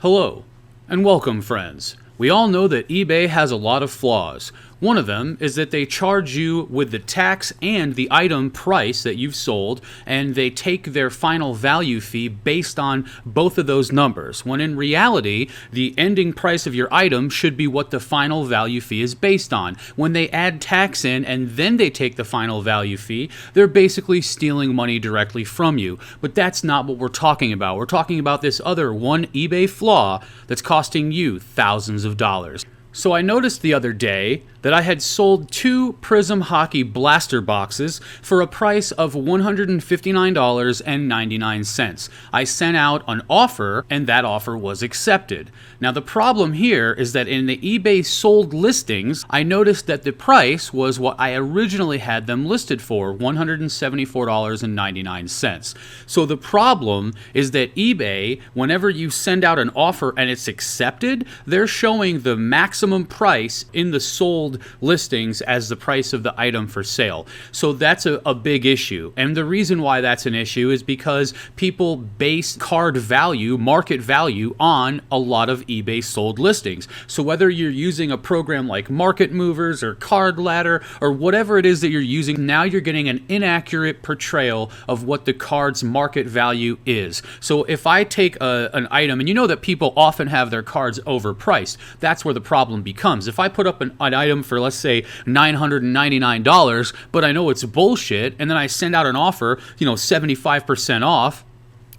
Hello, and welcome, friends. We all know that eBay has a lot of flaws. One of them is that they charge you with the tax and the item price that you've sold, and they take their final value fee based on both of those numbers, when in reality, the ending price of your item should be what the final value fee is based on. When they add tax in and then they take the final value fee, they're basically stealing money directly from you. But that's not what we're talking about. We're talking about this other one eBay flaw that's costing you thousands of dollars. So I noticed the other day that I had sold 2 Prism Hockey blaster boxes for a price of $159.99. I sent out an offer, and that offer was accepted. Now the problem here is that in the eBay sold listings, I noticed that the price was what I originally had them listed for, $174.99. So the problem is that eBay, whenever you send out an offer and it's accepted, they're showing the maximum price in the sold listings as the price of the item for sale. So that's a big issue. And the reason why that's an issue is because people base card value, market value, on a lot of eBay sold listings. So whether you're using a program like Market Movers or Card Ladder or whatever it is that you're using, now you're getting an inaccurate portrayal of what the card's market value is. So if I take an item, and you know that people often have their cards overpriced, that's where the problem becomes. If I put up an item for, let's say, $999, but I know it's bullshit, and then I send out an offer, 75% off,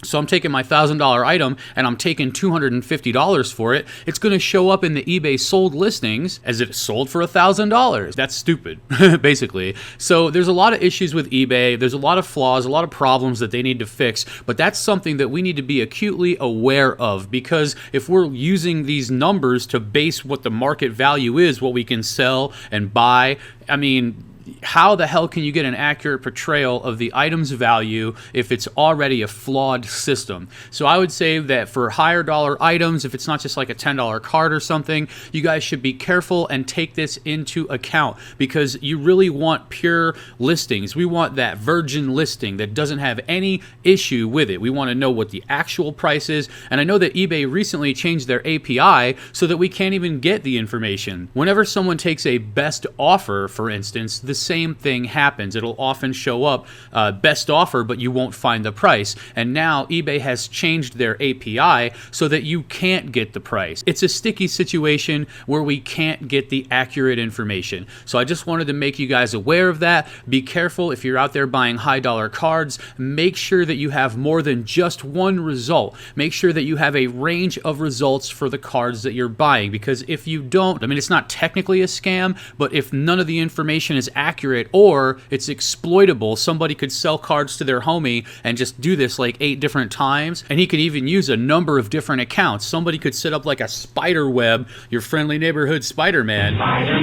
so I'm taking my $1,000 item and I'm taking $250 for it, it's going to show up in the eBay sold listings as if it's sold for $1,000. That's stupid, basically. So there's a lot of issues with eBay. There's a lot of flaws, a lot of problems that they need to fix, but that's something that we need to be acutely aware of, because if we're using these numbers to base what the market value is, what we can sell and buy, how the hell can you get an accurate portrayal of the item's value if it's already a flawed system? So I would say that for higher dollar items, if it's not just like a $10 card or something, you guys should be careful and take this into account, because you really want pure listings. We want that virgin listing that doesn't have any issue with it. We want to know what the actual price is. And I know that eBay recently changed their API so that we can't even get the information. Whenever someone takes a best offer, for instance, the same thing happens. It'll often show up best offer, but you won't find the price. And now eBay has changed their API so that you can't get the price. It's a sticky situation where we can't get the accurate information. So I just wanted to make you guys aware of that. Be careful if you're out there buying high dollar cards. Make sure that you have more than just one result. Make sure that you have a range of results for the cards that you're buying, because if you don't, it's not technically a scam, but if none of the information is accurate or it's exploitable, somebody could sell cards to their homie and just do this like 8 different times, and he could even use a number of different accounts. Somebody could set up like a spider web, your friendly neighborhood Spider-Man,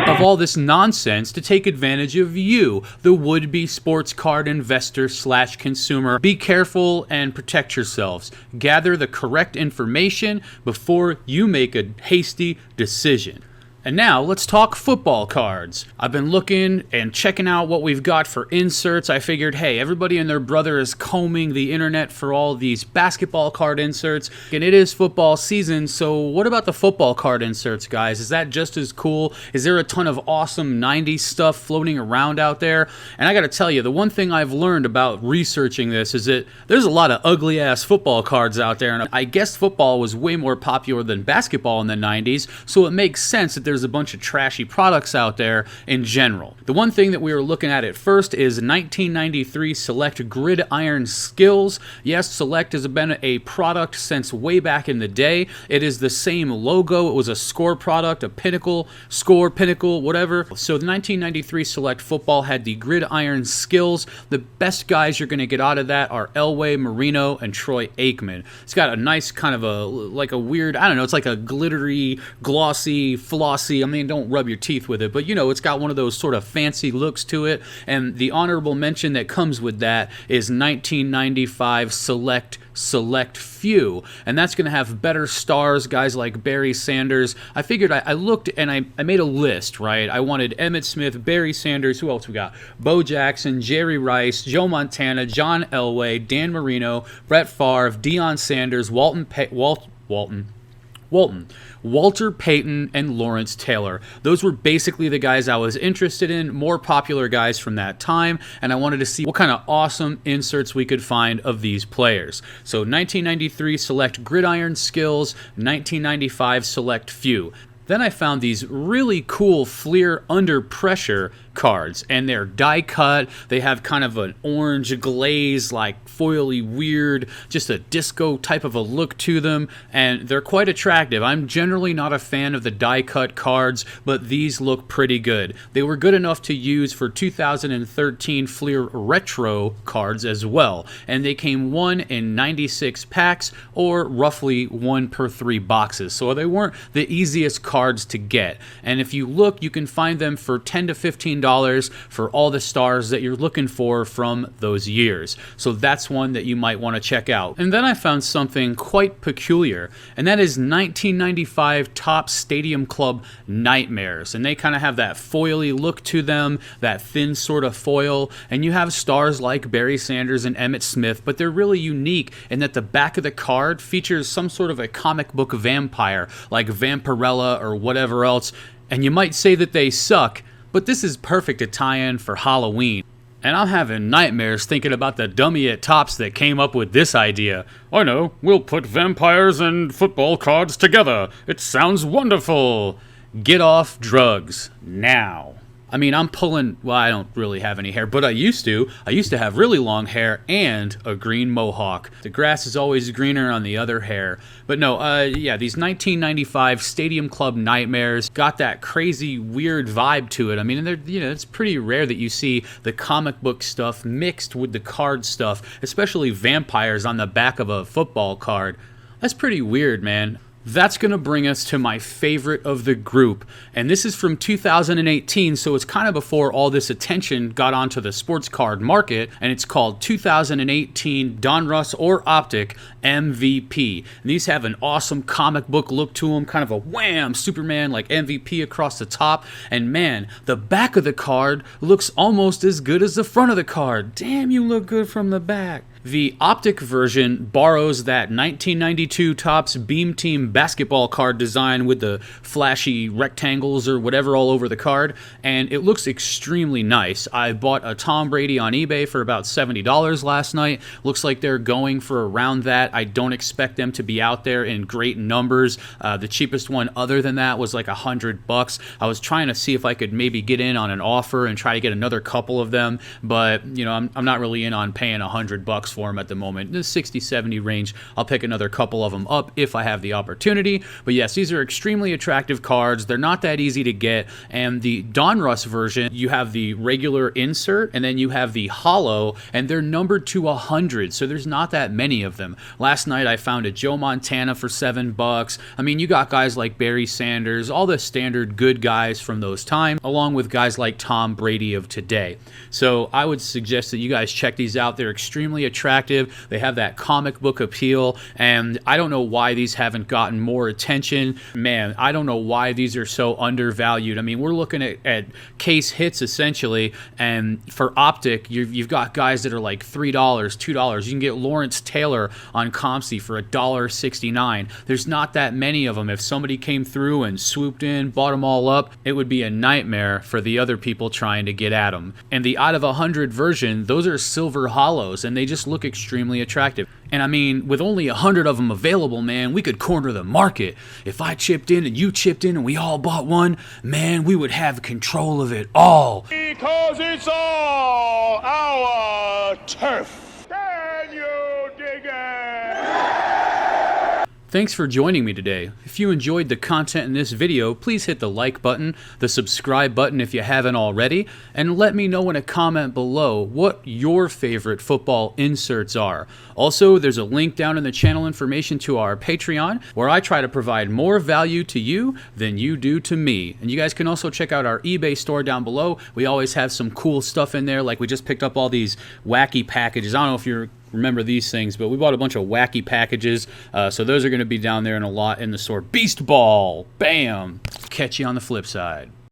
of all this nonsense to take advantage of you, the would-be sports card investor / consumer. Be careful and protect yourselves. Gather the correct information before you make a hasty decision. And now let's talk football cards. I've been looking and checking out what we've got for inserts. I figured, hey, everybody and their brother is combing the internet for all these basketball card inserts, and it is football season, so what about the football card inserts, guys? Is that just as cool? Is there a ton of awesome 90s stuff floating around out there? And I gotta tell you, the one thing I've learned about researching this is that there's a lot of ugly-ass football cards out there, and I guess football was way more popular than basketball in the 90s, so it makes sense that there's a bunch of trashy products out there in general. The one thing that we were looking at first is 1993 Select Gridiron Skills. Yes, Select has been a product since way back in the day. It is the same logo. It was a score product, a Pinnacle, Score, Pinnacle, whatever. So the 1993 Select Football had the Gridiron Skills. The best guys you're going to get out of that are Elway, Marino, and Troy Aikman. It's got a nice kind of a weird, it's like a glittery, glossy, flossy fancy. I mean, don't rub your teeth with it, but you know, it's got one of those sort of fancy looks to it. And the honorable mention that comes with that is 1995 Select Few, and that's going to have better stars, guys like Barry Sanders. I figured I looked and I made a list, right? I wanted Emmitt Smith, Barry Sanders, who else we got? Bo Jackson, Jerry Rice, Joe Montana, John Elway, Dan Marino, Brett Favre, Deion Sanders, Walton. Walter Payton and Lawrence Taylor. Those were basically the guys I was interested in, more popular guys from that time, and I wanted to see what kind of awesome inserts we could find of these players. So 1993 select gridiron skills, 1995 select few. Then I found these really cool Fleer under pressure cards, and they're die cut. They have kind of an orange glaze, like foily weird, just a disco type of a look to them, and they're quite attractive. I'm generally not a fan of the die cut cards, but these look pretty good. They were good enough to use for 2013 Fleer retro cards as well, and they came 1 in 96 packs, or roughly 1 per 3 boxes, so they weren't the easiest cards to get. And if you look, you can find them for $10 to $15 for all the stars that you're looking for from those years. So that's one that you might want to check out. And then I found something quite peculiar, and that is 1995 Topps Stadium Club Nightmares. And they kind of have that foily look to them, that thin sort of foil, and you have stars like Barry Sanders and Emmitt Smith, but they're really unique in that the back of the card features some sort of a comic book vampire, like Vampirella or whatever else, and you might say that they suck, but this is perfect to tie in for Halloween. And I'm having nightmares thinking about the dummy at Topps that came up with this idea. I know, we'll put vampires and football cards together. It sounds wonderful. Get off drugs now. I mean, I'm pulling, well, I don't really have any hair, but I used to. I used to have really long hair and a green mohawk. The grass is always greener on the other hair. But no, yeah, these 1995 Stadium Club Nightmares got that crazy, weird vibe to it. I mean, they're, you know, it's pretty rare that you see the comic book stuff mixed with the card stuff, especially vampires on the back of a football card. That's pretty weird, man. That's going to bring us to my favorite of the group, and this is from 2018, so it's kind of before all this attention got onto the sports card market, and it's called 2018 Donruss Optic MVP. And these have an awesome comic book look to them, kind of a wham, Superman like MVP across the top, and man, the back of the card looks almost as good as the front of the card. Damn, you look good from the back. The Optic version borrows that 1992 Topps Beam Team basketball card design with the flashy rectangles or whatever all over the card, and it looks extremely nice. I bought a Tom Brady on eBay for about $70 last night. Looks like they're going for around that. I don't expect them to be out there in great numbers. The cheapest one other than that was like $100. I was trying to see if I could maybe get in on an offer and try to get another couple of them, but you know, I'm not really in on paying $100 for them at the moment. In the 60-70 range, I'll pick another couple of them up if I have the opportunity. But yes, these are extremely attractive cards. They're not that easy to get, and the Donruss version, you have the regular insert and then you have the hollow, and they're numbered to 100, so there's not that many of them. Last night I found a Joe Montana for $7. I mean, you got guys like Barry Sanders, all the standard good guys from those times, along with guys like Tom Brady of today. So I would suggest that you guys check these out. They're extremely attractive. They have that comic book appeal, and I don't know why these haven't gotten more attention. Man, I don't know why these are so undervalued. I mean, we're looking at case hits essentially, and for Optic, you've got guys that are like $3, $2. You can get Lawrence Taylor on Compsy for $1.69. There's not that many of them. If somebody came through and swooped in, bought them all up, it would be a nightmare for the other people trying to get at them. And the out of 100 version, those are silver hollows, and they just look extremely attractive. And I mean, with only 100 of them available, man, we could corner the market. If I chipped in and you chipped in and we all bought one, man, we would have control of it all. Because it's all our turf. Can you dig it? Thanks for joining me today. If you enjoyed the content in this video, please hit the like button, the subscribe button if you haven't already, and let me know in a comment below what your favorite football inserts are. Also, there's a link down in the channel information to our Patreon, where I try to provide more value to you than you do to me. And you guys can also check out our eBay store down below. We always have some cool stuff in there, like we just picked up all these wacky packages. I don't know if you're remember these things, but we bought a bunch of wacky packages, so those are going to be down there in a lot in the store. Beast Ball! Bam! Catch you on the flip side.